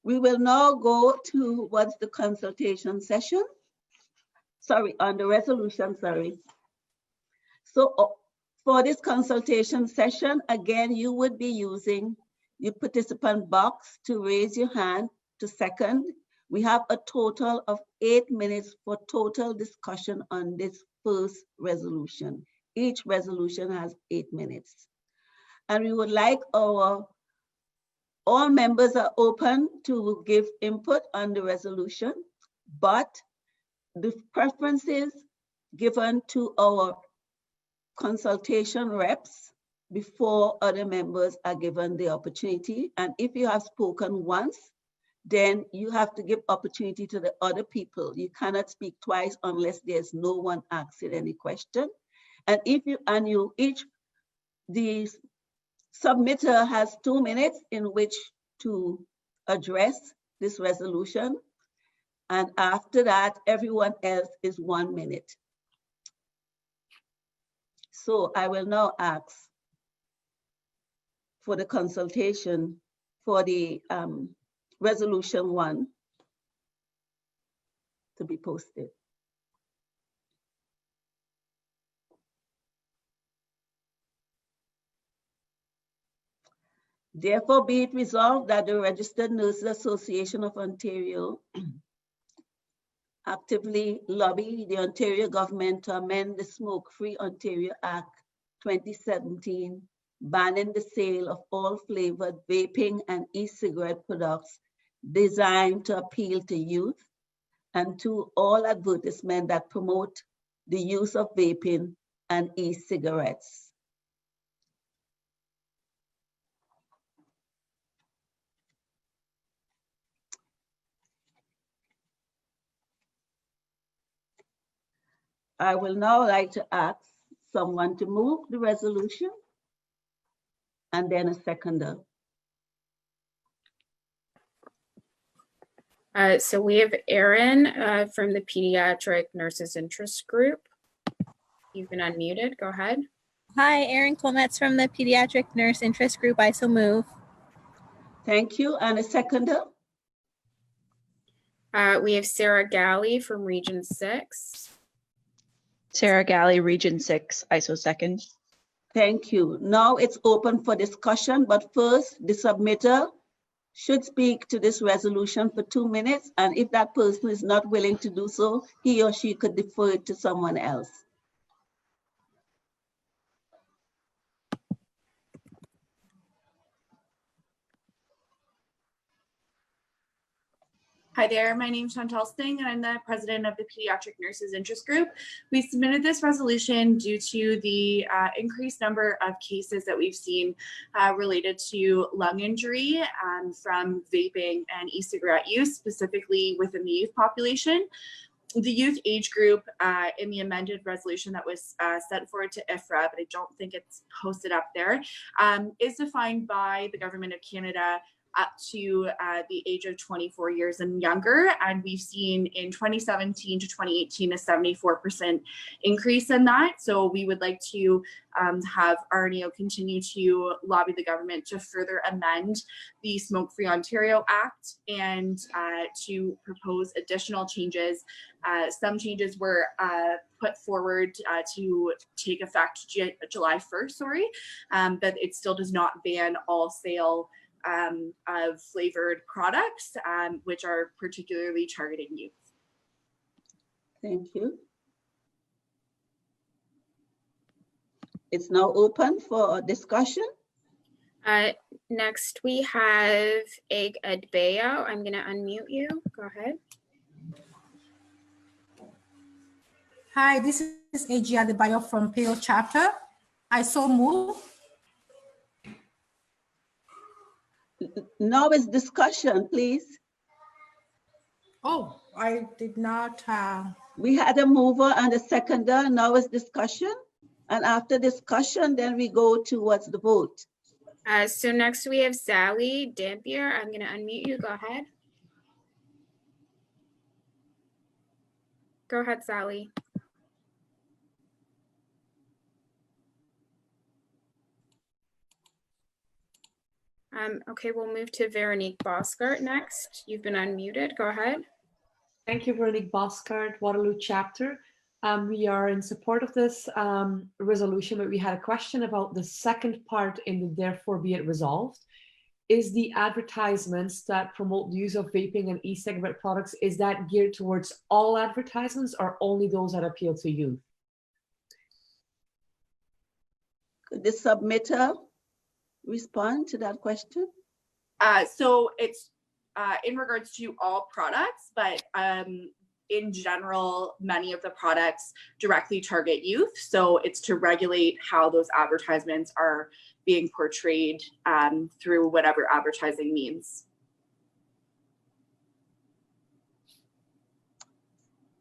We will now go to what's the consultation session. Sorry, on the resolution, sorry. So for this consultation session, again, you would be using your participant box to raise your hand to second. We have a total of 8 minutes for total discussion on this first resolution. Each resolution has 8 minutes. And we would like all members are open to give input on the resolution, but the preferences given to our consultation reps before other members are given the opportunity. And if you have spoken once, then you have to give opportunity to the other people. You cannot speak twice unless there's no one asking any question. And if you the submitter has 2 minutes in which to address this resolution. And after that, everyone else is 1 minute. So I will now ask for the consultation for the resolution 1 to be posted. Therefore, be it resolved that the Registered Nurses Association of Ontario actively lobby the Ontario government to amend the Smoke-Free Ontario Act 2017, banning the sale of all flavored vaping and e-cigarette products designed to appeal to youth, and to all advertisements that promote the use of vaping and e-cigarettes. I will now like to ask someone to move the resolution and then a seconder. So we have Erin from the Pediatric Nurses Interest Group. You've been unmuted, go ahead. Hi, Erin Cometz from the Pediatric Nurse Interest Group. I so move. Thank you, and a seconder. We have Sarah Galley from Region 6. Sarah Galley, Region 6, ISO second. Thank you. Now it's open for discussion, but first the submitter should speak to this resolution for 2 minutes, and if that person is not willing to do so, he or she could defer it to someone else. Hi there, my name is Chantal Singh and I'm the president of the Pediatric Nurses Interest Group. We submitted this resolution due to the increased number of cases that we've seen related to lung injury from vaping and e-cigarette use, specifically within the youth population. The youth age group in the amended resolution that was sent forward to IFRA, but I don't think it's posted up there, is defined by the Government of Canada up to the age of 24 years and younger. And we've seen in 2017 to 2018, a 74% increase in that. So we would like to have RNAO continue to lobby the government to further amend the Smoke-Free Ontario Act and to propose additional changes. Some changes were put forward to take effect July 1st, but it still does not ban all sale of flavored products, which are particularly targeting youth. Thank you. It's now open for discussion. Next we have Egg Adbeo. I'm gonna unmute you, go ahead. Hi, this is A.G. Adebayo from Untitled Chapter. I so move. Now is discussion, please. Oh, I did not. We had a mover and a seconder. Now is discussion. And after discussion, then we go to what's the vote. So next we have Sally Dampier. I'm going to unmute you. Go ahead. Go ahead, Sally. Okay, we'll move to Veronique Boscart next. You've been unmuted. Go ahead. Thank you, Veronique Boscart, Waterloo chapter. We are in support of this resolution, but we had a question about the second part in the therefore be it resolved. Is the advertisements that promote the use of vaping and e-cigarette products, is that geared towards all advertisements or only those that appeal to youth? Could the submitter respond to that question? So it's in regards to all products, but in general, many of the products directly target youth. So it's to regulate how those advertisements are being portrayed through whatever advertising means.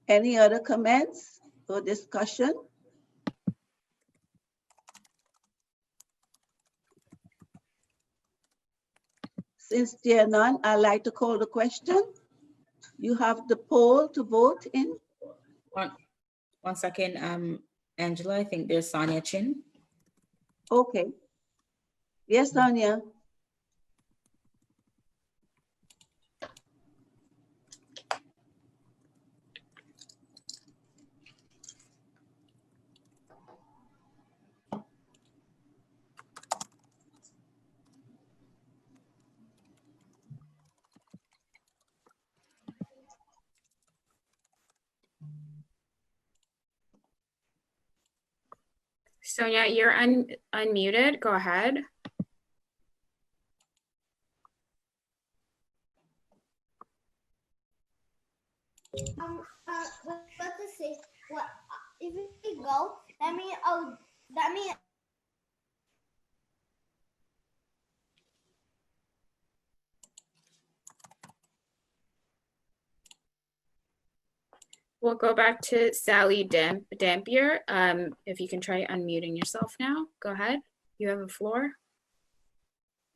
Any other comments or discussion? Since there are none, I'd like to call the question. You have the poll to vote in. One second, Angela, I think there's Sonia Chin. Okay. Yes, Sonia. Sonia, you're unmuted. Go ahead. What to say? What if we go? That means We'll go back to Sally Dampier. If you can try unmuting yourself now, go ahead. You have the floor.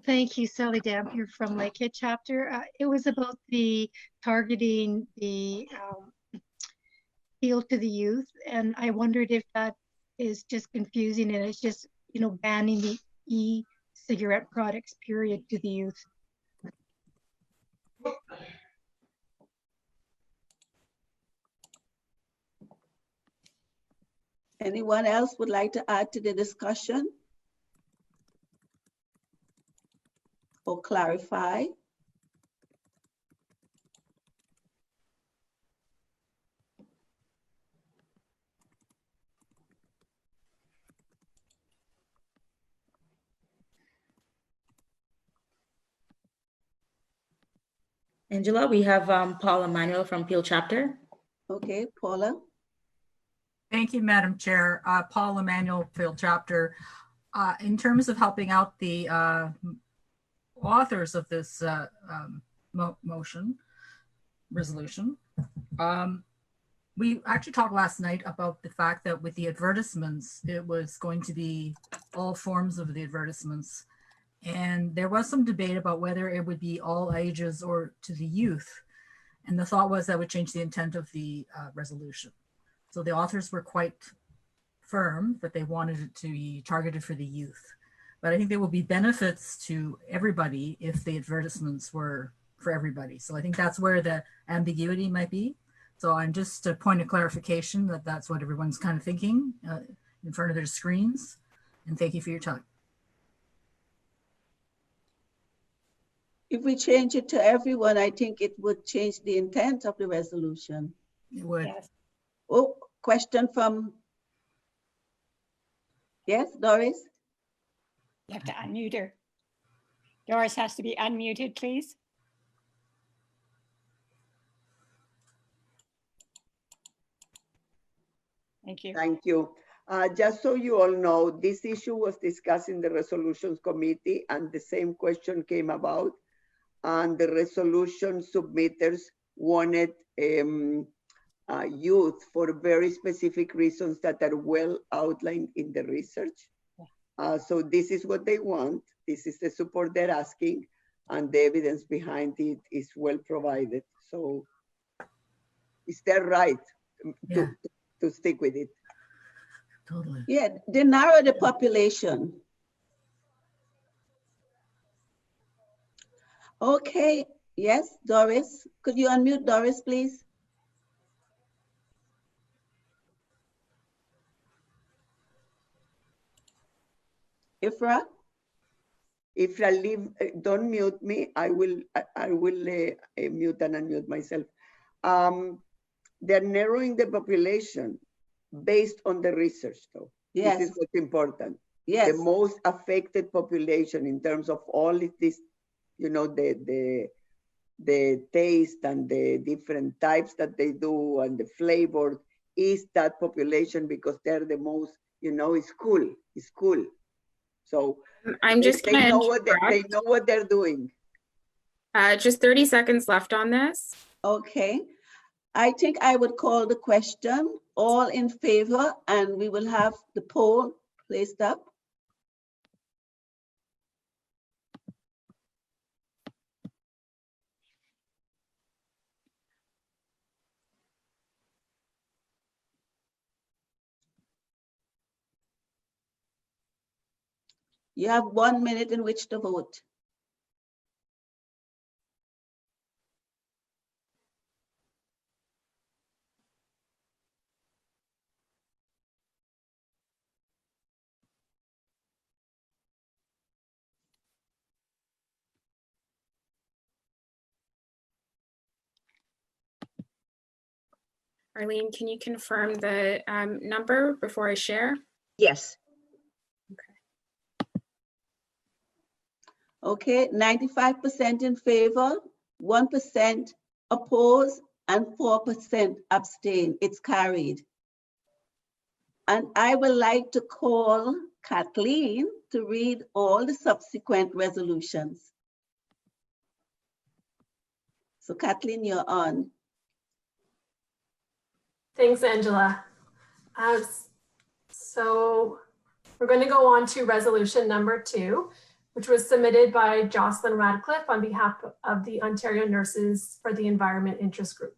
Thank you, Sally Dampier from Lakehead chapter. It was about the targeting the appeal to the youth, and I wondered if that is just confusing and it's just, you know, banning the e-cigarette products, period, to the youth. Anyone else would like to add to the discussion or clarify? Angela, we have Paul Emmanuel from Peel chapter. Okay, Paula. Thank you, Madam Chair. Paul Emmanuel, Field Chapter. In terms of helping out the authors of this resolution, we actually talked last night about the fact that with the advertisements, it was going to be all forms of the advertisements. And there was some debate about whether it would be all ages or to the youth. And the thought was that would change the intent of the resolution. So the authors were quite firm that they wanted it to be targeted for the youth. But I think there will be benefits to everybody if the advertisements were for everybody. So I think that's where the ambiguity might be. So I'm just a point of clarification that that's what everyone's kind of thinking in front of their screens. And thank you for your time. If we change it to everyone, I think it would change the intent of the resolution. It would. Yes. Oh, question from, yes, Doris? You have to unmute her. Doris has to be unmuted, please. Thank you. Thank you. Just so you all know, this issue was discussed in the resolutions committee and the same question came about. And the resolution submitters wanted youth for very specific reasons that are well outlined in the research. So this is what they want. This is the support they're asking, and the evidence behind it is well provided. So is that right to stick with it? Totally. Yeah, they narrow the population. Okay, yes, Doris. Could you unmute Doris, please? Ifra? Ifra, leave, don't mute me. I will mute and unmute myself. They're narrowing the population based on the research, though. Yes. This is what's important. Yes. The most affected population in terms of all of this, you know, the taste and the different types that they do and the flavor is that population, because they're the most, you know, it's cool. So I'm just they know what they're doing. Just 30 seconds left on this. Okay. I think I would call the question, all in favor, and we will have the poll placed up. You have 1 minute in which to vote. Arlene, can you confirm the number before I share? Yes. Okay, 95% in favor, 1% oppose, and 4% abstain. It's carried. And I would like to call Kathleen to read all the subsequent resolutions. So Kathleen, you're on. Thanks, Angela. So we're going to go on to resolution number 2, which was submitted by Jocelyn Radcliffe on behalf of the Ontario Nurses for the Environment Interest Group,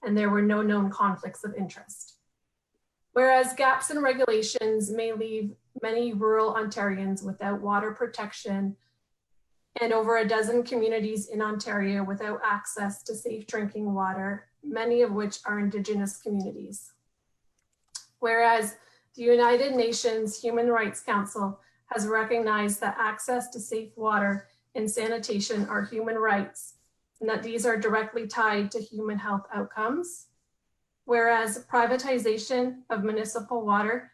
and there were no known conflicts of interest. Whereas gaps in regulations may leave many rural Ontarians without water protection and over a dozen communities in Ontario without access to safe drinking water, many of which are Indigenous communities. Whereas the United Nations Human Rights Council has recognized that access to safe water and sanitation are human rights, and that these are directly tied to human health outcomes. Whereas privatization of municipal water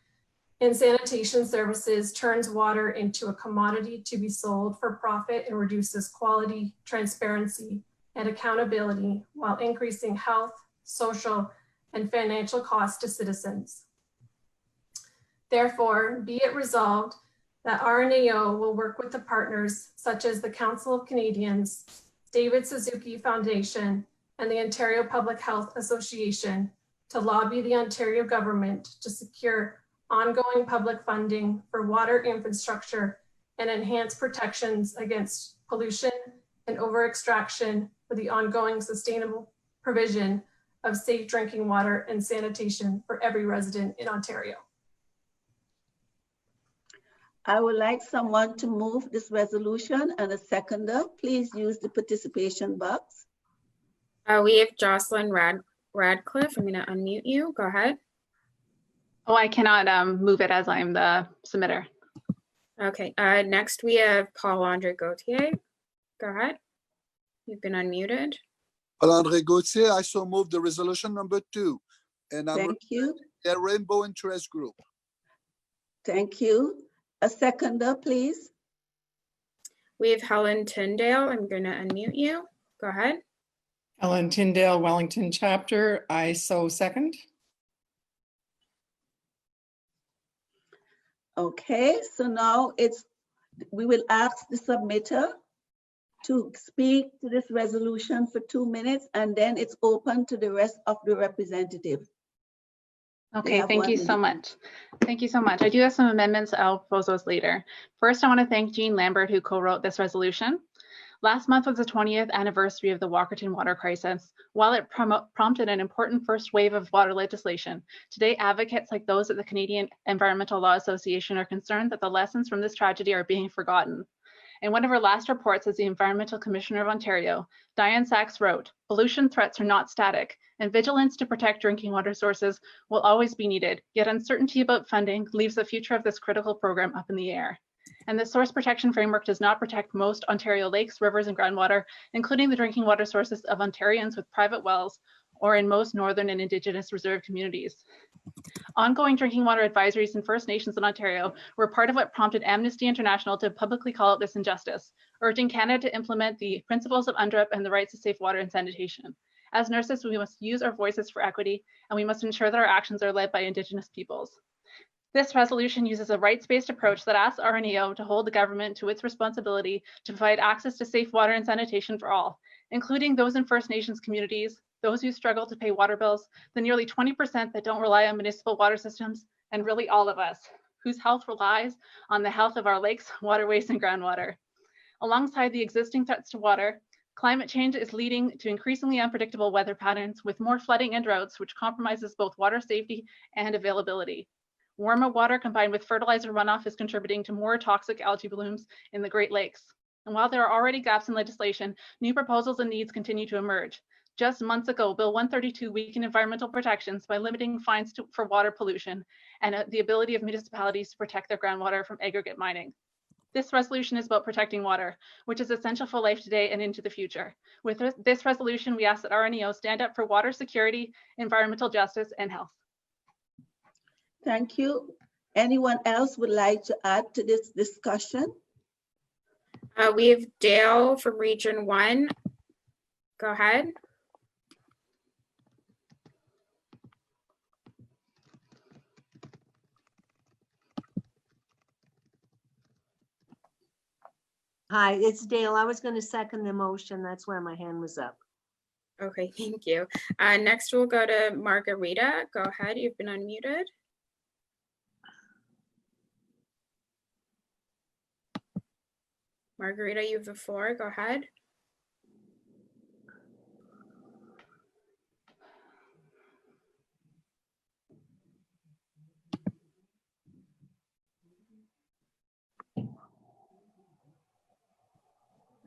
and sanitation services turns water into a commodity to be sold for profit and reduces quality, transparency, and accountability while increasing health, social, and financial costs to citizens. Therefore, be it resolved that RNAO will work with the partners such as the Council of Canadians, David Suzuki Foundation, and the Ontario Public Health Association to lobby the Ontario government to secure ongoing public funding for water infrastructure and enhance protections against pollution and over-extraction for the ongoing sustainable provision of safe drinking water and sanitation for every resident in Ontario. I would like someone to move this resolution, and a seconder. Please use the participation box. We have Jocelyn Radcliffe. I'm going to unmute you. Go ahead. Oh, I cannot move it as I'm the submitter. Okay. Next, we have Paul-Andre Gauthier. Go ahead. You've been unmuted. Paul-Andre Gauthier, I so move the resolution number 2. And I'm Thank you. The Rainbow Interest Group. Thank you. A seconder, please. We have Helen Tyndale. I'm going to unmute you. Go ahead. Helen Tyndale, Wellington Chapter. I so second. Okay, so now we will ask the submitter to speak to this resolution for 2 minutes, and then it's open to the rest of the representatives. Okay, thank you so much. Thank you so much. I do have some amendments. I'll propose those later. First, I want to thank Jean Lambert, who co-wrote this resolution. Last month was the 20th anniversary of the Walkerton water crisis. While it prompted an important first wave of water legislation, today advocates like those at the Canadian Environmental Law Association are concerned that the lessons from this tragedy are being forgotten. In one of her last reports as the Environmental Commissioner of Ontario, Diane Sachs wrote, "Pollution threats are not static, and vigilance to protect drinking water sources will always be needed, yet uncertainty about funding leaves the future of this critical program up in the air. And the source protection framework does not protect most Ontario lakes, rivers, and groundwater, including the drinking water sources of Ontarians with private wells or in most Northern and Indigenous reserve communities." Ongoing drinking water advisories in First Nations in Ontario were part of what prompted Amnesty International to publicly call out this injustice, urging Canada to implement the principles of UNDRIP and the rights to safe water and sanitation. As nurses, we must use our voices for equity, and we must ensure that our actions are led by Indigenous peoples. This resolution uses a rights-based approach that asks RNEO to hold the government to its responsibility to provide access to safe water and sanitation for all, including those in First Nations communities, those who struggle to pay water bills, the nearly 20% that don't rely on municipal water systems, and really all of us, whose health relies on the health of our lakes, waterways, and groundwater. Alongside the existing threats to water, climate change is leading to increasingly unpredictable weather patterns with more flooding and droughts, which compromises both water safety and availability. Warmer water combined with fertilizer runoff is contributing to more toxic algae blooms in the Great Lakes. And while there are already gaps in legislation, new proposals and needs continue to emerge. Just months ago, Bill 132 weakened environmental protections by limiting fines for water pollution and the ability of municipalities to protect their groundwater from aggregate mining. This resolution is about protecting water, which is essential for life today and into the future. With this resolution, we ask that RNEO stand up for water security, environmental justice, and health. Thank you. Anyone else would like to add to this discussion? We have Dale from Region 1. Go ahead. Hi, it's Dale. I was going to second the motion. That's why my hand was up. Okay, thank you. Next, we'll go to Margarita. Go ahead. You've been unmuted. Margarita, you have the floor. Go ahead.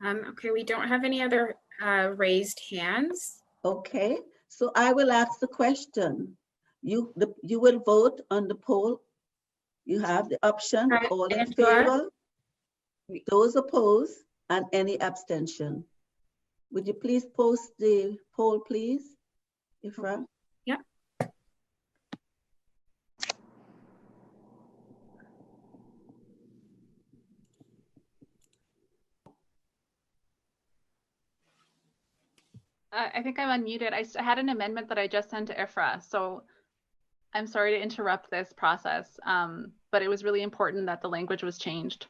Okay, we don't have any other raised hands. Okay, so I will ask the question. You will vote on the poll. You have the option, all in favor, those opposed, and any abstention. Would you please post the poll, please, Ifra? Yep. I think I'm unmuted. I had an amendment that I just sent to Ifra, so I'm sorry to interrupt this process, but it was really important that the language was changed.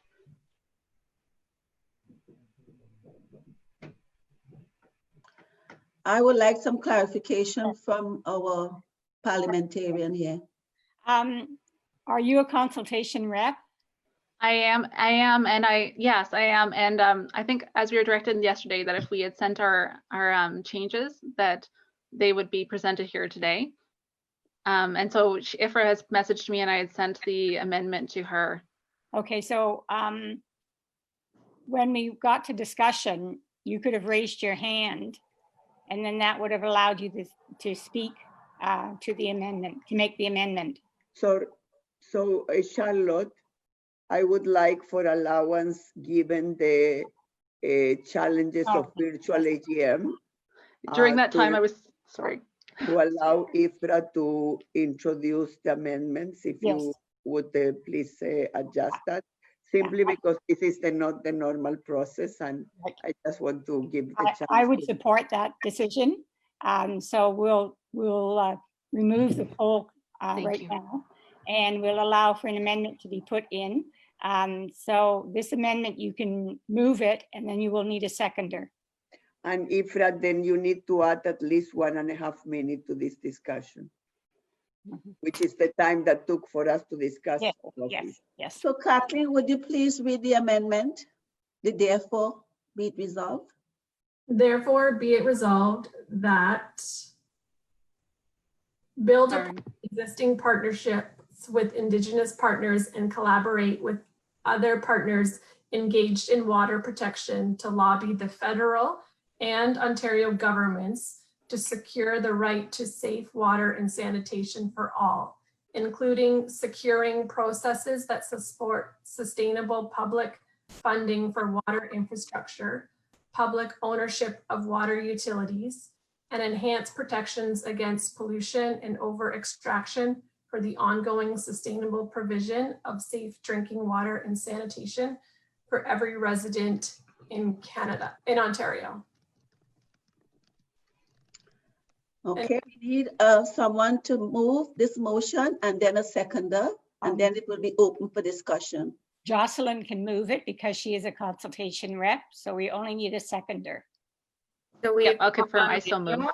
I would like some clarification from our parliamentarian here. Are you a consultation rep? I am, and yes, I am. And I think as we were directed yesterday that if we had sent our changes, that they would be presented here today. And so Ifra has messaged me and I had sent the amendment to her. Okay, so when we got to discussion, you could have raised your hand and then that would have allowed you to speak to the amendment, to make the amendment. So Charlotte, I would like for allowance given the challenges of virtual AGM. During that time, I was, sorry. To allow Ifra to introduce the amendments, if you would please adjust that, simply because this is not the normal process, and I just want to give the chance. I would support that decision. So we'll remove the poll right now, and we'll allow for an amendment to be put in. So this amendment, you can move it, and then you will need a seconder. And Ifra, then you need to add at least 1.5 minutes to this discussion, which is the time that took for us to discuss all of this. Yes. So Kathleen, would you please read the amendment? The therefore be it resolved. Therefore be it resolved that build existing partnerships with Indigenous partners and collaborate with other partners engaged in water protection to lobby the federal and Ontario governments to secure the right to safe water and sanitation for all, including securing processes that support sustainable public funding for water infrastructure, public ownership of water utilities, and enhance protections against pollution and over-extraction for the ongoing sustainable provision of safe drinking water and sanitation for every resident in Ontario. Okay, we need someone to move this motion and then a seconder, and then it will be open for discussion. Jocelyn can move it because she is a consultation rep, so we only need a seconder. So we Yep, I'll confirm. I so move.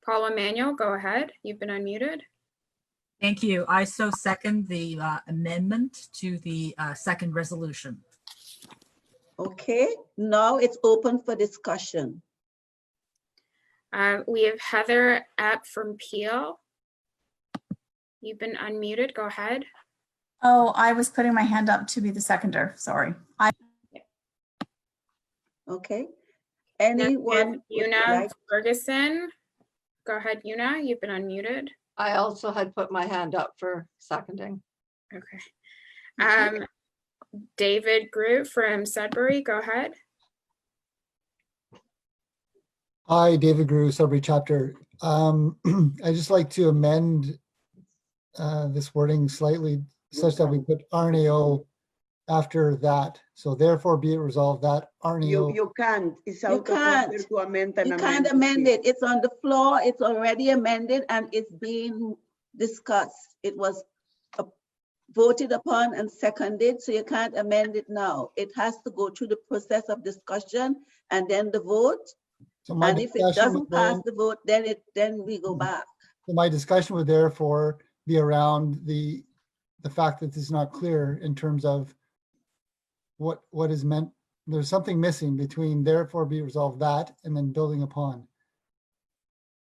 Paul Emmanuel, go ahead. You've been unmuted. Thank you. I so second the amendment to the second resolution. Okay, now it's open for discussion. We have Heather Epp from Peel. You've been unmuted. Go ahead. Oh, I was putting my hand up to be the seconder. Sorry. Okay. Anyone? Una Ferguson. Go ahead, Una. You've been unmuted. I also had put my hand up for seconding. Okay. David Groot from Sudbury. Go ahead. Hi, David Grew, Sudbury chapter. I'd just like to amend this wording slightly such that we put RNAO after that. So therefore be it resolved that RNAO. You can't. It's You out of can't. order to amend an You can't amendment. amend it. It's on the floor. It's already amended and it's being discussed. It was voted upon and seconded, so you can't amend it now. It has to go through the process of discussion and then the vote. So my And if it discussion doesn't would pass the vote, then we go back. So my discussion would therefore be around the fact that this is not clear in terms of what is meant. There's something missing between therefore be resolved that and then building upon.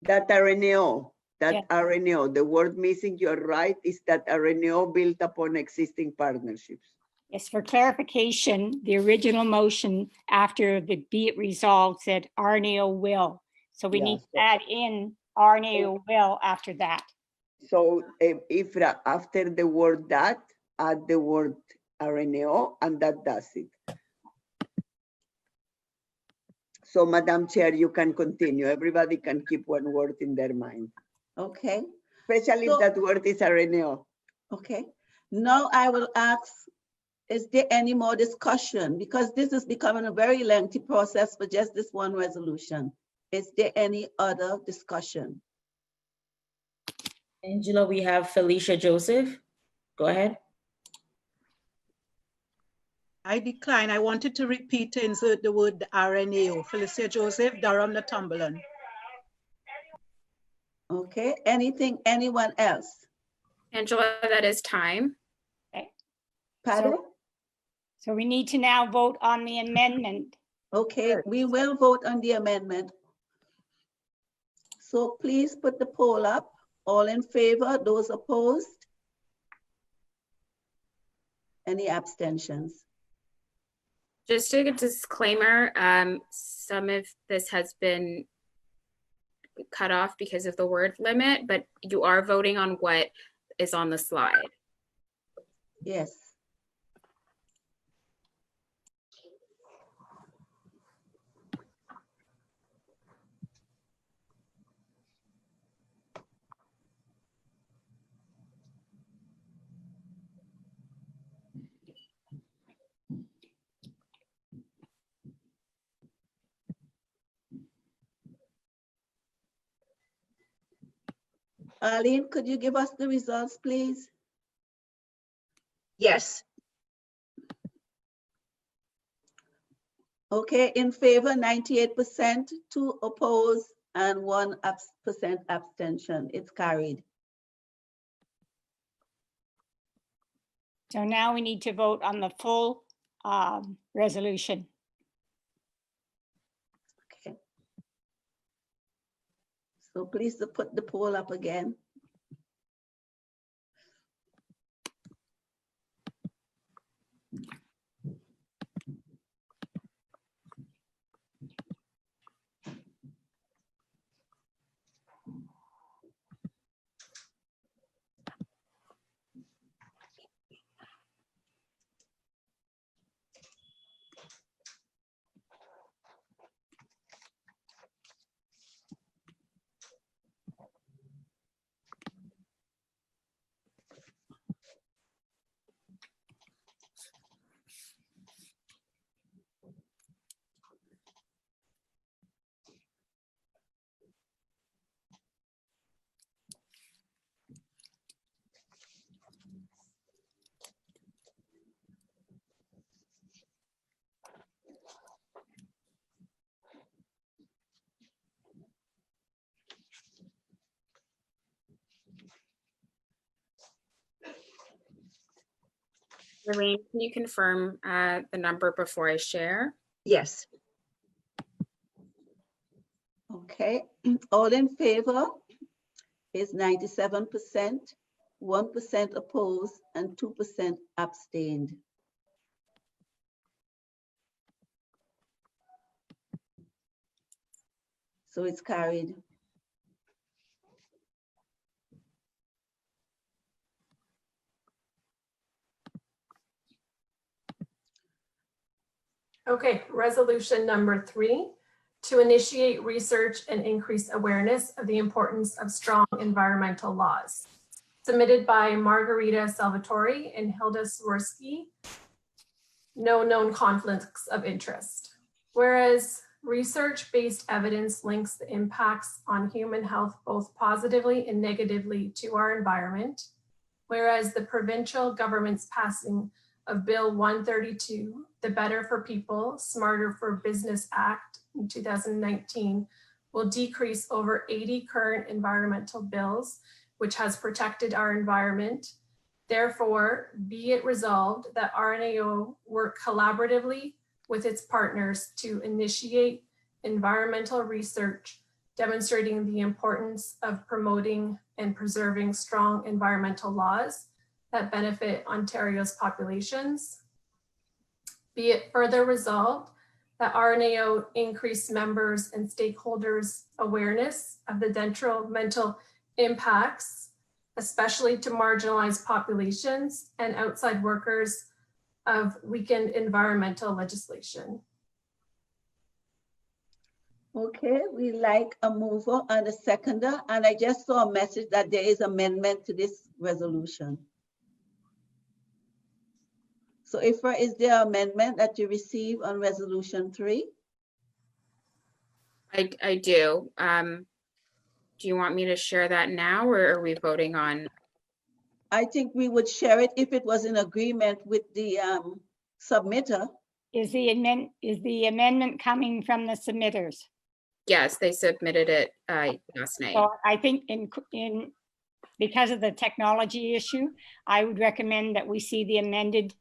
That RNAO, RNAO, the word missing, you're right, is that RNAO built upon existing partnerships. Yes, for clarification, the original motion after the be it resolved said RNAO will. So we need to add in RNAO will after that. So if after the word that, add the word RNAO, and that does it. So Madam Chair, you can continue. Everybody can keep one word in their mind. Okay. Especially if that word is RNAO. Okay. Now I will ask, is there any more discussion? Because this is becoming a very lengthy process for just this one resolution. Is there any other discussion? Angela, we have Felicia Joseph. Go ahead. I decline. I wanted to repeat to insert the word RNAO. Felicia Joseph, Durham, Northumberland. Okay. Anyone else? Angela, that is time. Okay. Pardon? So we need to now vote on the amendment. Okay, we will vote on the amendment. So please put the poll up. All in favor, those opposed? Any abstentions? Just a disclaimer, some of this has been cut off because of the word limit, but you are voting on what is on the slide. Yes. Arlene, could you give us the results, please? Yes. Okay, in favor, 98%, 2 opposed, and 1% abstention. It's carried. So now we need to vote on the full resolution. Okay. So please put the poll up again. Elaine, can you confirm the number before I share? Yes. Okay, all in favor is 97%, 1% opposed, and 2% abstained. So it's carried. Okay, resolution number 3, to initiate research and increase awareness of the importance of strong environmental laws. Submitted by Margarita Salvatore and Hilda Swirsky. No known conflicts of interest. Whereas research-based evidence links the impacts on human health both positively and negatively to our environment. Whereas the provincial government's passing of Bill 132, the Better for People, Smarter for Business Act in 2019 will decrease over 80 current environmental bills, which has protected our environment. Therefore, be it resolved that RNAO work collaboratively with its partners to initiate environmental research demonstrating the importance of promoting and preserving strong environmental laws that benefit Ontario's populations. Be it further resolved that RNAO increase members and stakeholders' awareness of the detrimental impacts, especially to marginalized populations and outside workers of weakened environmental legislation. Okay, we like a mover and a seconder, and I just saw a message that there is amendment to this resolution. So Ifra, is there amendment that you receive on resolution 3? I do. Do you want me to share that now, or are we voting on? I think we would share it if it was in agreement with the submitter. Is the amendment coming from the submitters? Yes, they submitted it last night. So I think because of the technology issue, I would recommend that we see the amended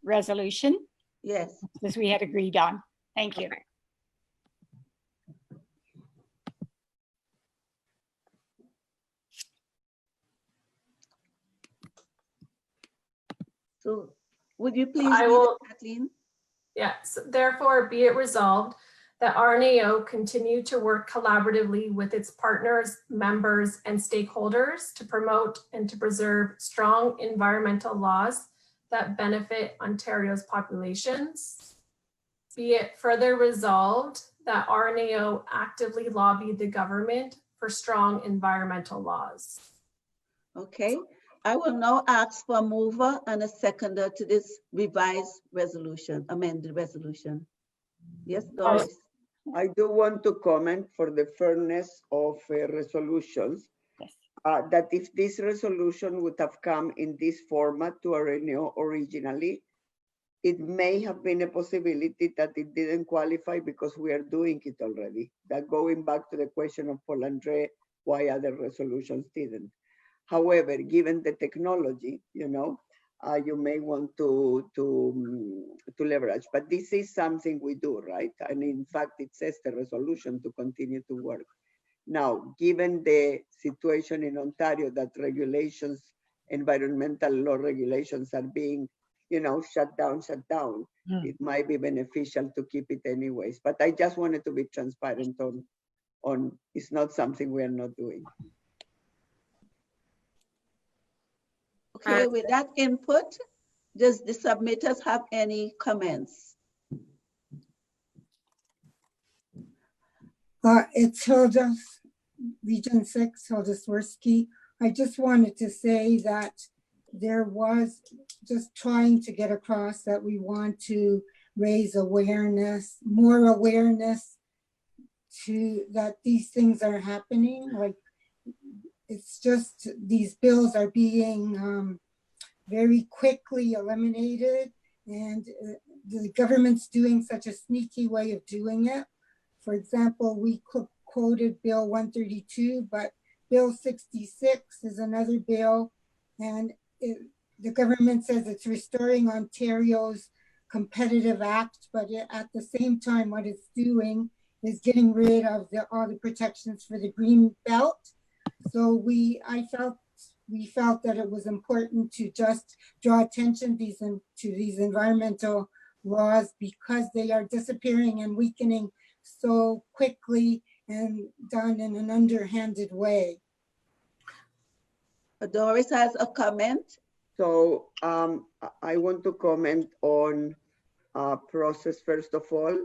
resolution. Yes. As we had agreed on. Thank you. Okay. So would you please I read will, it, Kathleen? Yes, therefore be it resolved that RNAO continue to work collaboratively with its partners, members, and stakeholders to promote and to preserve strong environmental laws that benefit Ontario's populations. Be it further resolved that RNAO actively lobby the government for strong environmental laws. Okay, I will now ask for a mover and a seconder to this revised resolution, amended resolution. Yes, Doris. I do want to comment for the fairness of resolutions, that if this resolution would have come in this format to RNAO originally, it may have been a possibility that it didn't qualify because we are doing it already. That going back to the question of Paul Andre, why other resolutions didn't. However, given the technology, you know, you may want to leverage, but this is something we do, right? And in fact, it says the resolution to continue to work. Now, given the situation in Ontario that regulations, environmental law regulations are being, you know, shut down, it might be beneficial to keep it anyways. But I just wanted to be transparent on it's not something we are not doing. Okay, with that input, does the submitters have any comments? It's Hilda, Region 6, Hilda Swirsky. I just wanted to say that there was just trying to get across that we want to raise awareness, more awareness to that these things are happening. Like, it's just these bills are being very quickly eliminated, and the government's doing such a sneaky way of doing it. For example, we quoted Bill 132, but Bill 66 is another bill, and the government says it's restoring Ontario's competitive act, but at the same time, what it's doing is getting rid of all the protections for the green belt. So we felt that it was important to just draw attention to these environmental laws because they are disappearing and weakening so quickly and done in an underhanded way. Doris has a comment. So I want to comment on process first of all.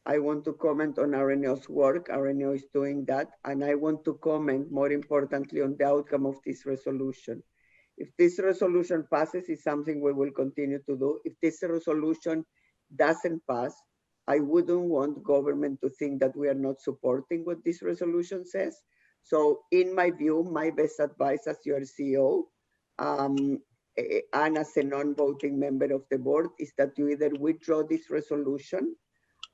I want to comment on RNO's work. RNO is doing that. And I want to comment more importantly on the outcome of this resolution. If this resolution passes, it's something we will continue to do. If this resolution doesn't pass, I wouldn't want government to think that we are not supporting what this resolution says. So in my view, my best advice as your CEO and as a non-voting member of the board is that you either withdraw this resolution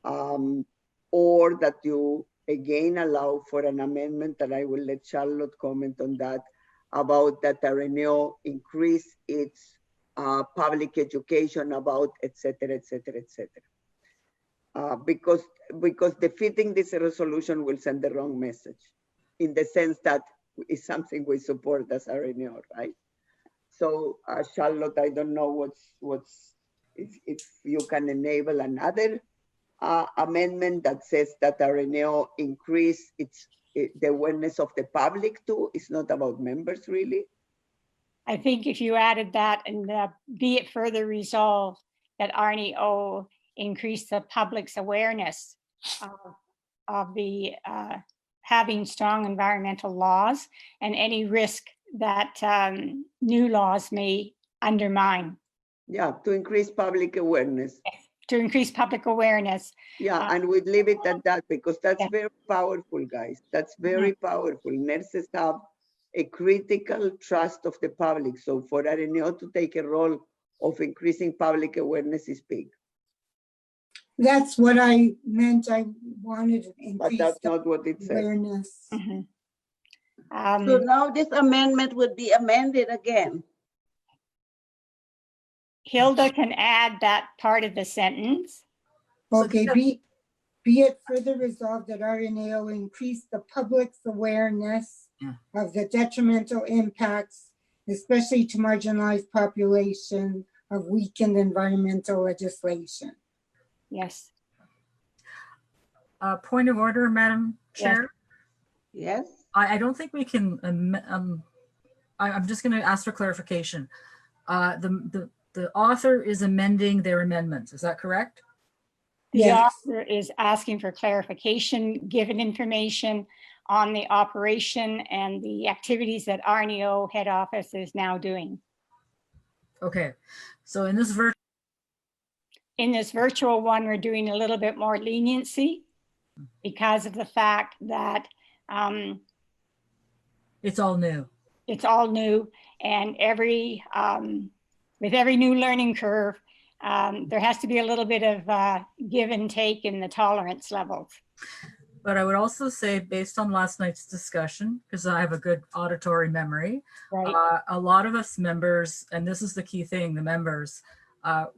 or that you again allow for an amendment, and I will let Charlotte comment on that, about that RNO increase its public education about et cetera, et cetera, et cetera. Because defeating this resolution will send the wrong message in the sense that it's something we support as RNO, right? So Charlotte, I don't know if you can enable another amendment that says that RNO increase the awareness of the public too. It's not about members really. I think if you added that and be it further resolved that RNO increase the public's awareness of the having strong environmental laws and any risk that new laws may undermine. Yeah, to increase public awareness. To increase public awareness. Yeah, and we'd leave it at that because that's very powerful, guys. That's very powerful. Nurses have a critical trust of the public. So for RNO to take a role of increasing public awareness is big. That's what I meant. I wanted to increase but that's not what it says. awareness. So now this amendment would be amended again. Hilda can add that part of the sentence. Okay, be it further resolved that RNAO increase the public's awareness of the detrimental impacts, especially to marginalized population, of weakened environmental legislation. Yes. Point of order, Madam Chair. Yes. I don't think we can, I'm just going to ask for clarification. The author is amending their amendments, is that correct? The author is asking for clarification, given information on the operation and the activities that RNEO head office is now doing. Okay, so in this virtual one, we're doing a little bit more leniency because of the fact that it's all new. It's all new, and with every new learning curve, there has to be a little bit of give and take in the tolerance levels. But I would also say, based on last night's discussion, because I have a good auditory memory, a lot of us members, and this is the key thing, the members,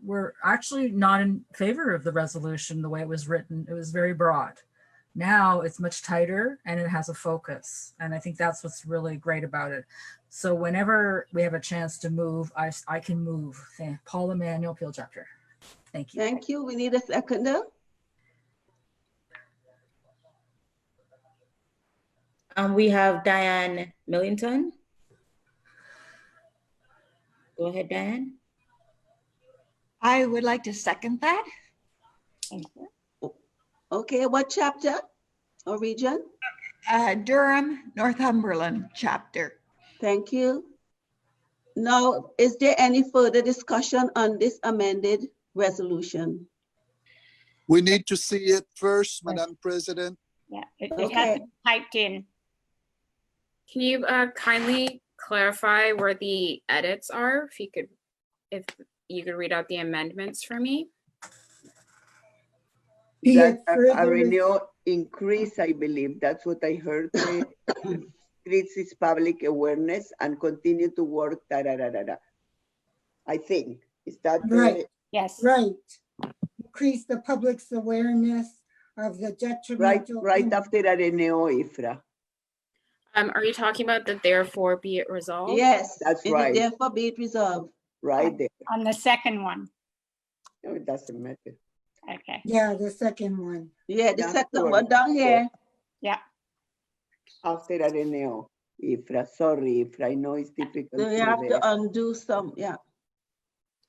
were actually not in favor of the resolution the way it was written. It was very broad. Now it's much tighter and it has a focus. And I think that's what's really great about it. So whenever we have a chance to move, I can move. Paul Emanuel, Appeal Chapter. Thank you. Thank you. We need a seconder. We have Diane Millington. Go ahead, Diane. I would like to second that. Thank you. Okay, what chapter or region? Durham, Northumberland chapter. Thank you. Now, is there any further discussion on this amended resolution? We need to see it first, Madam President. Yeah, it has been typed in. Can you kindly clarify where the edits are? If you could read out the amendments for me. That RNO increase, I believe, that's what I heard. Increase its public awareness and continue to work. I think. Is that Right. Yes. Right. Increase the public's awareness of the detrimental. Right after Areneo, Ifra. Are you talking about the therefore be it resolved? Yes, That's it is right. therefore be it resolved. Right there. On the second one. No, it doesn't matter. Okay. Yeah, the second one. Yeah, the That's second good. one down here. Yeah. After Areneo, Ifra. Sorry, Ifra. I know it's difficult. So you to have read. to undo some, yeah.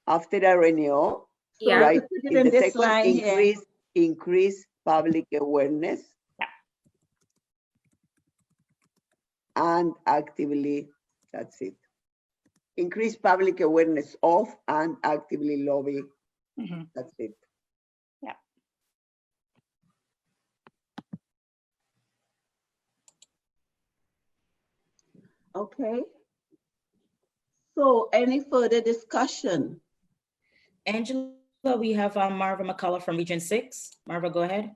After Areneo, So Yeah. right? put it In in the this second, line here. increase public awareness. Yeah. And actively, that's it. Increase public awareness of and actively lobby. That's it. Yeah. Okay. So any further discussion? Angela, we have Marva McCullough from Region 6. Marva, go ahead.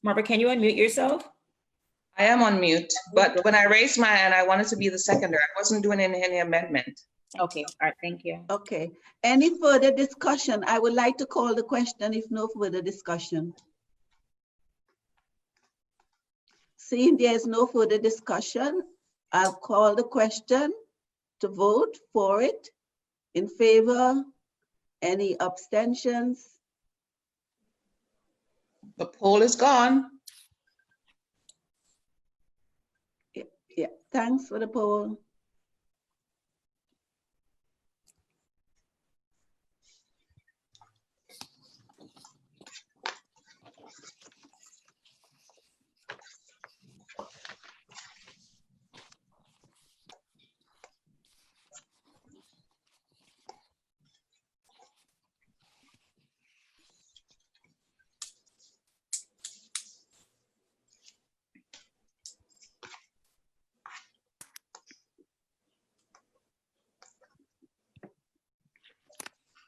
Marva, can you unmute yourself? I am on mute, but when I raised my hand, I wanted to be the seconder. I wasn't doing any amendment. Okay, all right, thank you. Okay. Any further discussion? I would like to call the question if no further discussion. Seeing there is no further discussion, I'll call the question to vote for it. In favor? Any abstentions? The poll is gone. Yeah, thanks for the poll.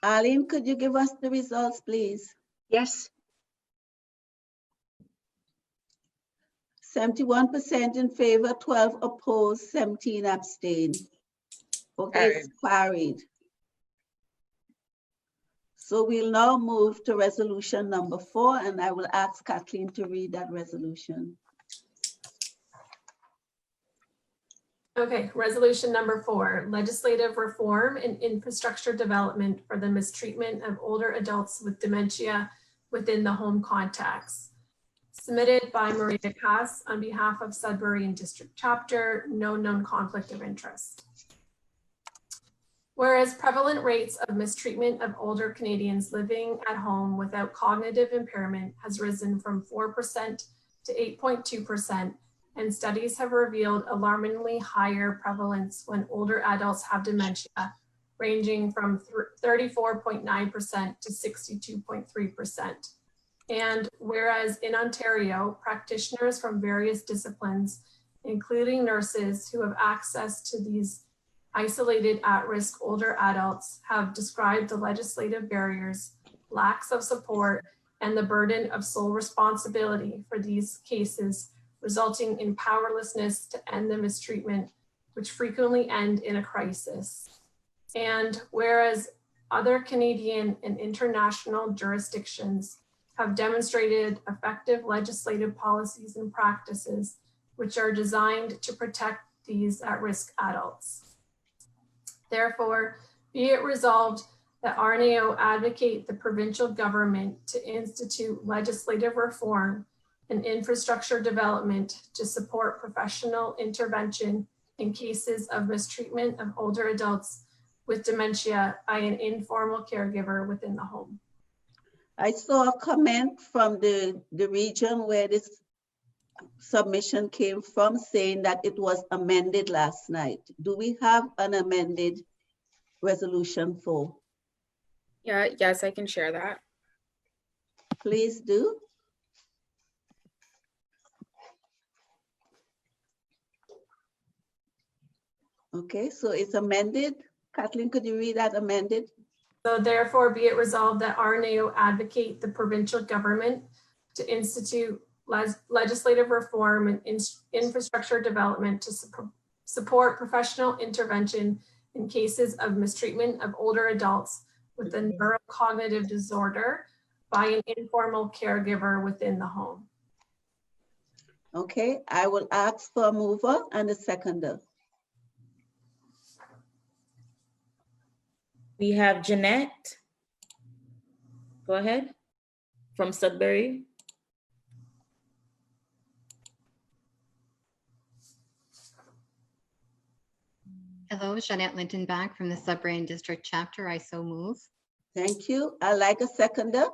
Arlene, could you give us the results, please? Yes. 71% in favor, 12 opposed, 17 abstain. Okay, it's carried. So we'll now move to resolution number 4, and I will ask Kathleen to read that resolution. Okay, resolution number 4, legislative reform and infrastructure development for the mistreatment of older adults with dementia within the home context. Submitted by Maria Cass on behalf of Sudbury and District Chapter, no known conflict of interest. Whereas prevalent rates of mistreatment of older Canadians living at home without cognitive impairment has risen from 4% to 8.2%, and studies have revealed alarmingly higher prevalence when older adults have dementia, ranging from 34.9% to 62.3%. And whereas in Ontario, practitioners from various disciplines, including nurses who have access to these isolated at-risk older adults, have described the legislative barriers, lacks of support, and the burden of sole responsibility for these cases, resulting in powerlessness to end the mistreatment, which frequently end in a crisis. And whereas other Canadian and international jurisdictions have demonstrated effective legislative policies and practices which are designed to protect these at-risk adults. Therefore, be it resolved that RNAO advocate the provincial government to institute legislative reform and infrastructure development to support professional intervention in cases of mistreatment of older adults with dementia by an informal caregiver within the home. I saw a comment from the region where this submission came from saying that it was amended last night. Do we have an amended resolution 4? Yeah, yes, I can share that. Please do. Okay, so it's amended. Kathleen, could you read that amended? So therefore be it resolved that RNAO advocate the provincial government to institute legislative reform and infrastructure development to support professional intervention in cases of mistreatment of older adults with a neurocognitive disorder by an informal caregiver within the home. Okay, I will ask for a mover and a seconder. We have Jeanette. Go ahead. From Sudbury. Hello, Jeanette Linton back from the Sudbury and District Chapter. I so move. Thank you. I like a seconder.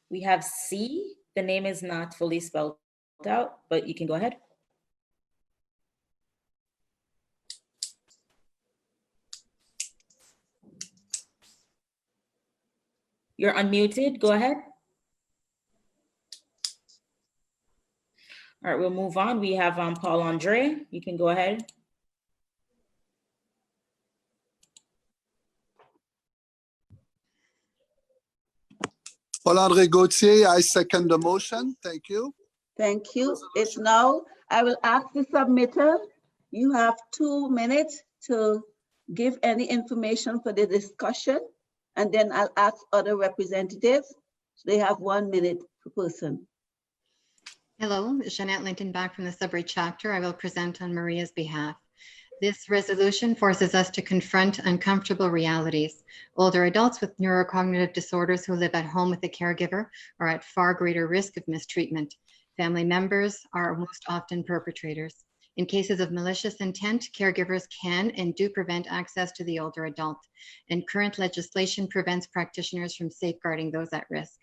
We have C. The name is not fully spelled out, but you can go ahead. You're unmuted. Go ahead. All right, we'll move on. We have Paul Andre. You can go ahead. Paul-André Gauthier, I second the motion. Thank you. Thank you. It's now, I will ask the submitter, you have 2 minutes to give any information for the discussion, and then I'll ask other representatives. They have 1 minute per person. Hello, Jeanette Linton back from the Sudbury Chapter. I will present on Maria's behalf. This resolution forces us to confront uncomfortable realities. Older adults with neurocognitive disorders who live at home with a caregiver are at far greater risk of mistreatment. Family members are most often perpetrators. In cases of malicious intent, caregivers can and do prevent access to the older adult, and current legislation prevents practitioners from safeguarding those at risk.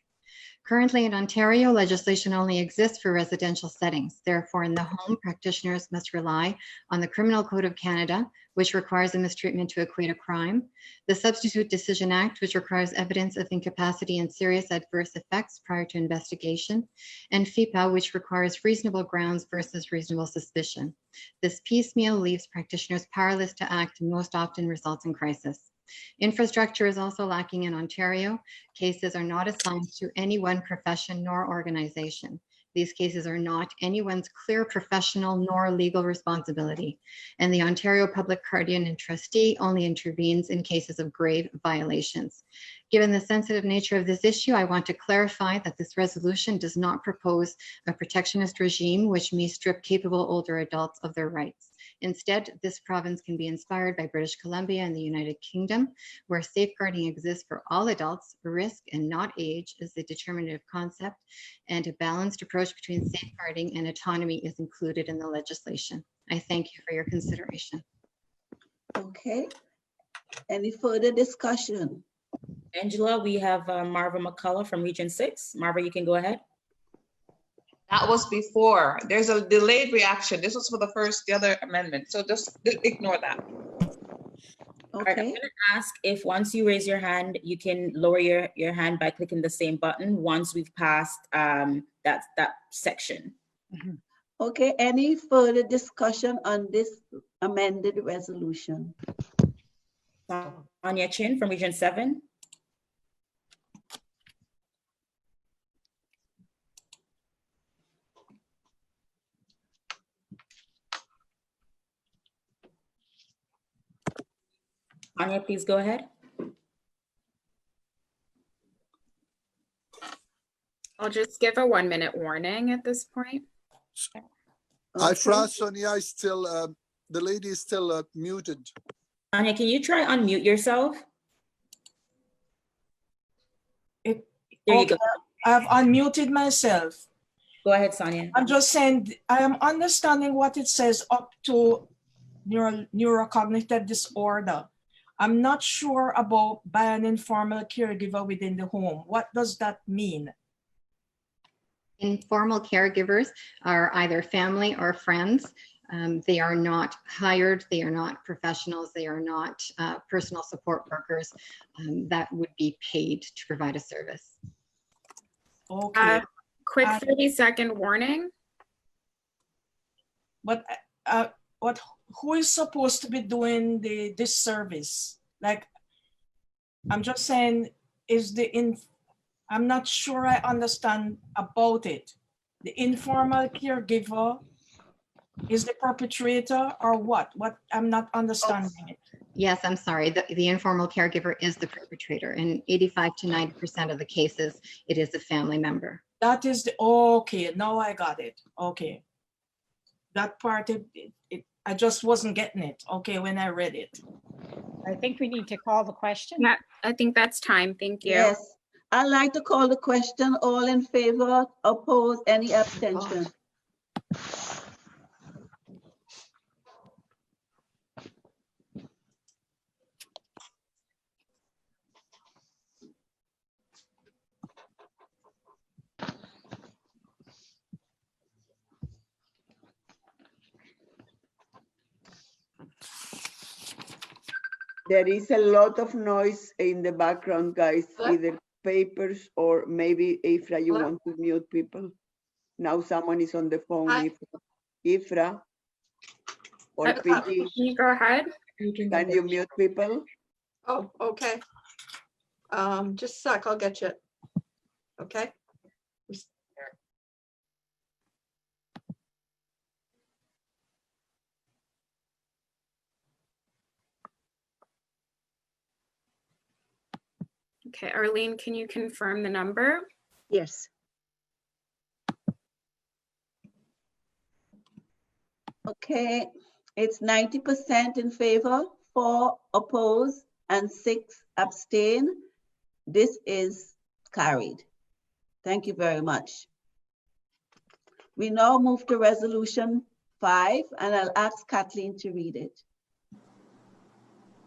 Currently in Ontario, legislation only exists for residential settings. Therefore, in the home, practitioners must rely on the Criminal Code of Canada, which requires a mistreatment to equate a crime, the Substitute Decision Act, which requires evidence of incapacity and serious adverse effects prior to investigation, and FIPA, which requires reasonable grounds versus reasonable suspicion. This piecemeal leaves practitioners powerless to act and most often results in crisis. Infrastructure is also lacking in Ontario. Cases are not assigned to any one profession nor organization. These cases are not anyone's clear professional nor legal responsibility, and the Ontario Public Guardian and Trustee only intervenes in cases of grave violations. Given the sensitive nature of this issue, I want to clarify that this resolution does not propose a protectionist regime which may strip capable older adults of their rights. Instead, this province can be inspired by British Columbia and the United Kingdom, where safeguarding exists for all adults. Risk and not age is the determinative concept, and a balanced approach between safeguarding and autonomy is included in the legislation. I thank you for your consideration. Okay. Any further discussion? Angela, we have Marva McCullough from Region 6. Marva, you can go ahead. That was before. There's a delayed reaction. This was for the other amendment. So just ignore that. All right, I'm going to ask if once you raise your hand, you can lower your hand by clicking the same button once we've passed that section. Okay, any further discussion on this amended resolution? Anya Chin from Region 7. Anya, please go ahead. I'll just give a 1 minute warning at this point. I trust Sonia is still, the lady is still muted. Anya, can you try unmute yourself? There you go. I've unmuted myself. Go ahead, Sonia. I'm just saying, I am understanding what it says up to neurocognitive disorder. I'm not sure about by an informal caregiver within the home. What does that mean? Informal caregivers are either family or friends. They are not hired, they are not professionals, they are not personal support workers that would be paid to provide a service. Okay. Quick 30-second warning. But who is supposed to be doing this service? Like, I'm just saying, I'm not sure I understand about it. The informal caregiver is the perpetrator or what? I'm not understanding it. Yes, I'm sorry. The informal caregiver is the perpetrator. In 85 to 90% of the cases, it is a family member. That is okay, now I got it. Okay. That part, I just wasn't getting it, okay, when I read it. I think we need to call the question. Yeah, I think that's time. Thank you. Yes, I'd like to call the question. All in favor, oppose, any abstention? There is a lot of noise in the background, guys, Hello? either papers or maybe Ifra, you Hello? want to mute people? Now someone is on the phone, Hi. Ifra. Or Can PG, you go ahead? can you mute people? Oh, okay. Just a sec, I'll get you. Okay. Okay, Arlene, can you confirm the number? Yes. Okay, it's 90% in favor, 4 oppose, and 6 abstain. This is carried. Thank you very much. We now move to resolution 5, and I'll ask Kathleen to read it.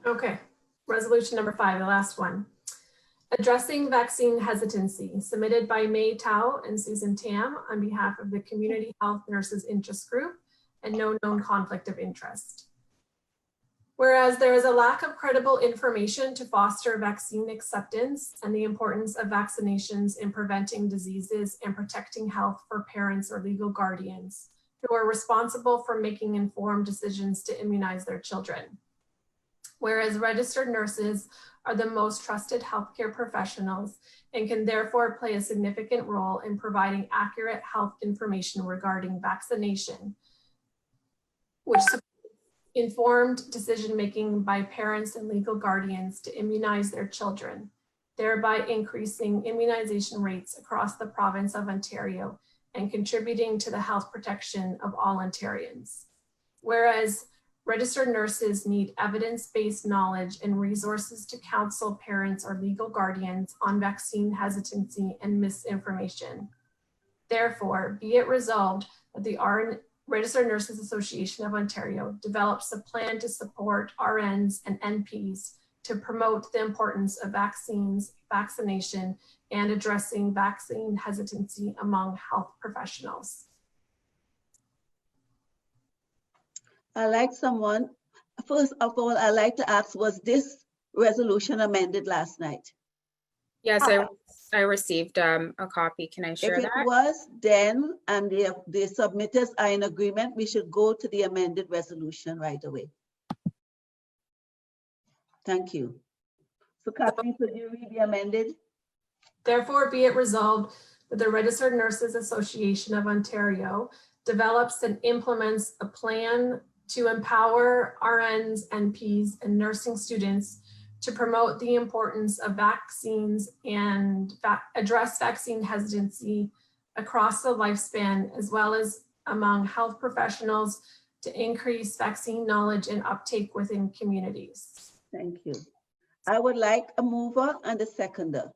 Okay, resolution number 5, the last one. Addressing vaccine hesitancy, submitted by May Tao and Susan Tam on behalf of the Community Health Nurses Interest Group and no known conflict of interest. Whereas there is a lack of credible information to foster vaccine acceptance and the importance of vaccinations in preventing diseases and protecting health for parents or legal guardians who are responsible for making informed decisions to immunize their children. Whereas registered nurses are the most trusted healthcare professionals and can therefore play a significant role in providing accurate health information regarding vaccination, which supports informed decision-making by parents and legal guardians to immunize their children, thereby increasing immunization rates across the province of Ontario and contributing to the health protection of all Ontarians. Whereas registered nurses need evidence-based knowledge and resources to counsel parents or legal guardians on vaccine hesitancy and misinformation. Therefore, be it resolved that the Registered Nurses Association of Ontario develops a plan to support RNs and NPs to promote the importance of vaccines, vaccination, and addressing vaccine hesitancy among health professionals. I'd like someone, first of all, I'd like to ask, was this resolution amended last night? Yes, I received a copy. Can I share If that? it was, then, and the submitters are in agreement, we should go to the amended resolution right away. Thank you. So Kathleen, could you read the amended? Therefore, be it resolved that the Registered Nurses Association of Ontario develops and implements a plan to empower RNs, NPs, and nursing students to promote the importance of vaccines and address vaccine hesitancy across the lifespan, as well as among health professionals to increase vaccine knowledge and uptake within communities. Thank you. I would like a mover and a seconder.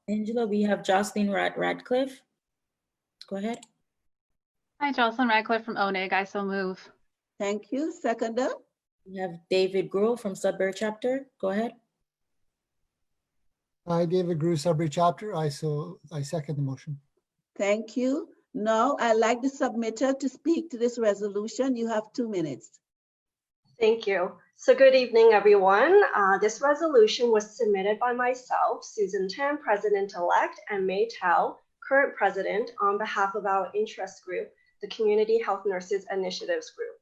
Angela, we have Jocelyn Radcliffe. Go ahead. Hi, Jocelyn Radcliffe from ONIG. I so move. Thank you. Seconder. We have David Gruhl from Sudbury Chapter. Go ahead. Hi, David Grew, Sudbury Chapter. I second the motion. Thank you. Now I'd like the submitter to speak to this resolution. You have 2 minutes. Thank you. So good evening, everyone. This resolution was submitted by myself, Susan Tam, President-elect, and May Tao, current President, on behalf of our interest group, the Community Health Nurses Initiatives Group.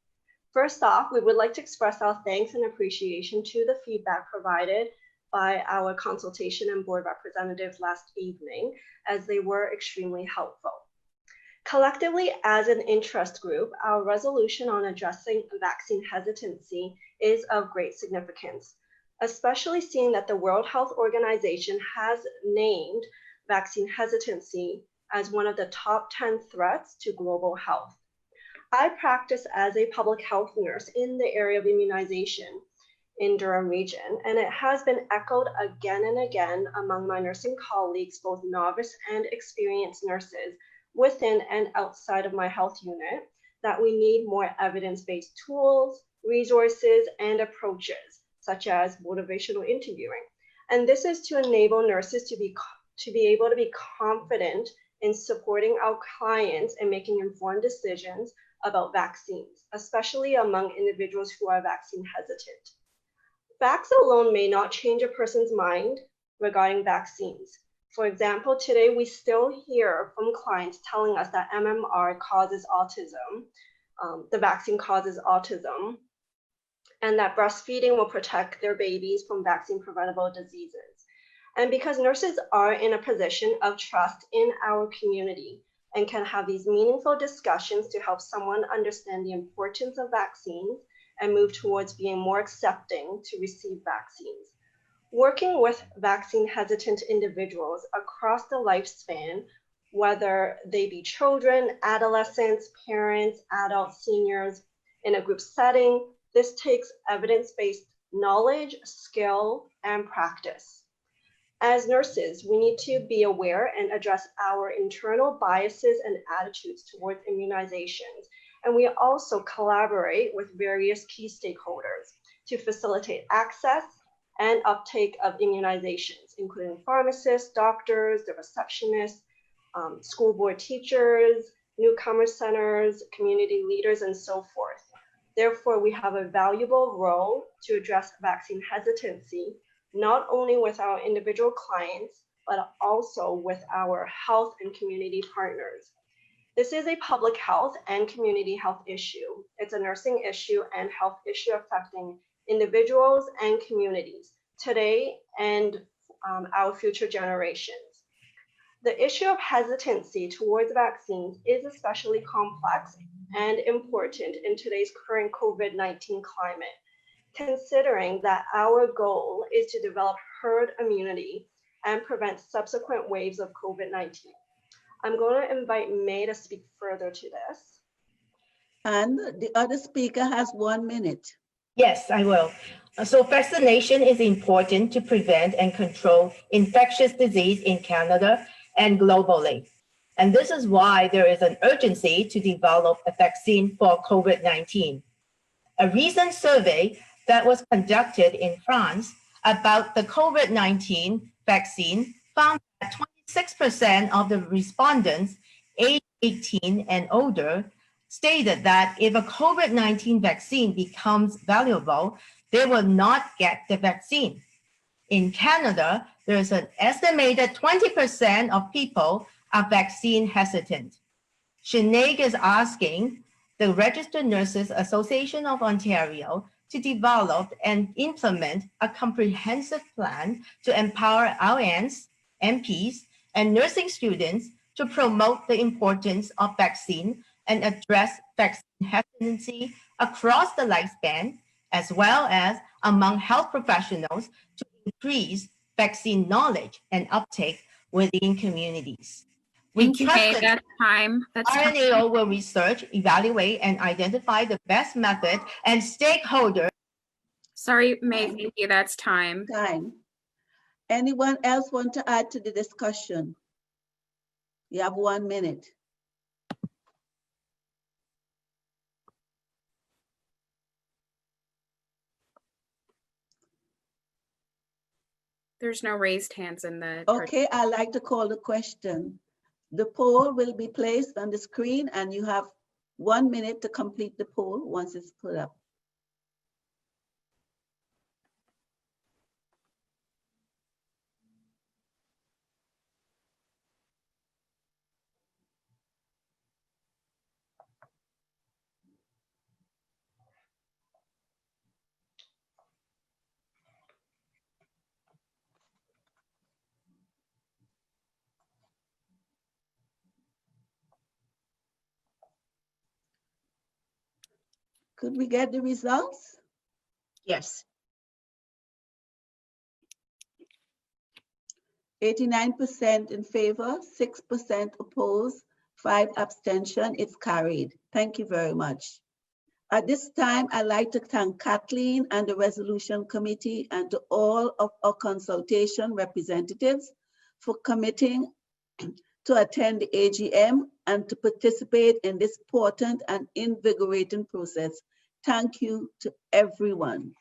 First off, we would like to express our thanks and appreciation to the feedback provided by our consultation and board representatives last evening, as they were extremely helpful. Collectively, as an interest group, our resolution on addressing vaccine hesitancy is of great significance, especially seeing that the World Health Organization has named vaccine hesitancy as one of the top 10 threats to global health. I practice as a public health nurse in the area of immunization in Durham region, and it has been echoed again and again among my nursing colleagues, both novice and experienced nurses within and outside of my health unit, that we need more evidence-based tools, resources, and approaches, such as motivational interviewing. And this is to enable nurses to be able to be confident in supporting our clients and making informed decisions about vaccines, especially among individuals who are vaccine hesitant. Facts alone may not change a person's mind regarding vaccines. For example, today we still hear from clients telling us that MMR causes autism, the vaccine causes autism, and that breastfeeding will protect their babies from vaccine preventable diseases. And because nurses are in a position of trust in our community and can have these meaningful discussions to help someone understand the importance of vaccines and move towards being more accepting to receive vaccines. Working with vaccine hesitant individuals across the lifespan, whether they be children, adolescents, parents, adults, seniors, in a group setting, this takes evidence-based knowledge, skill, and practice. As nurses, we need to be aware and address our internal biases and attitudes towards immunizations. And we also collaborate with various key stakeholders to facilitate access and uptake of immunizations, including pharmacists, doctors, the receptionists, school board teachers, newcomer centers, community leaders, and so forth. Therefore, we have a valuable role to address vaccine hesitancy, not only with our individual clients, but also with our health and community partners. This is a public health and community health issue. It's a nursing issue and health issue affecting individuals and communities today and our future generations. The issue of hesitancy towards vaccines is especially complex and important in today's current COVID-19 climate, considering that our goal is to develop herd immunity and prevent subsequent waves of COVID-19. I'm going to invite May to speak further to this. And the other speaker has 1 minute. Yes, I will. So vaccination is important to prevent and control infectious disease in Canada and globally. And this is why there is an urgency to develop a vaccine for COVID-19. A recent survey that was conducted in France about the COVID-19 vaccine found that 26% of the respondents aged 18 and older stated that if a COVID-19 vaccine becomes valuable, they will not get the vaccine. In Canada, there's an estimated 20% of people are vaccine hesitant. Sinead is asking the Registered Nurses Association of Ontario to develop and implement a comprehensive plan to empower RNs, MPs, and nursing students to promote the importance of vaccine and address vaccine hesitancy across the lifespan, as well as among health professionals to increase vaccine knowledge and uptake within communities. Thank you, May. That's time. RNAO will research, evaluate, and identify the best method and stakeholders. Sorry, May, thank you. That's time. Anyone else want to add to the discussion? You have 1 minute. There's no raised hands in the. Okay, I'd like to call the question. The poll will be placed on the screen and you have 1 minute to complete the poll once it's put up. Could we get the results? Yes. 89% in favor, 6% opposed, 5 abstention. It's carried. Thank you very much. At this time, I'd like to thank Kathleen and the Resolution Committee and to all of our consultation representatives for committing to attend the AGM and to participate in this important and invigorating process. Thank you to everyone.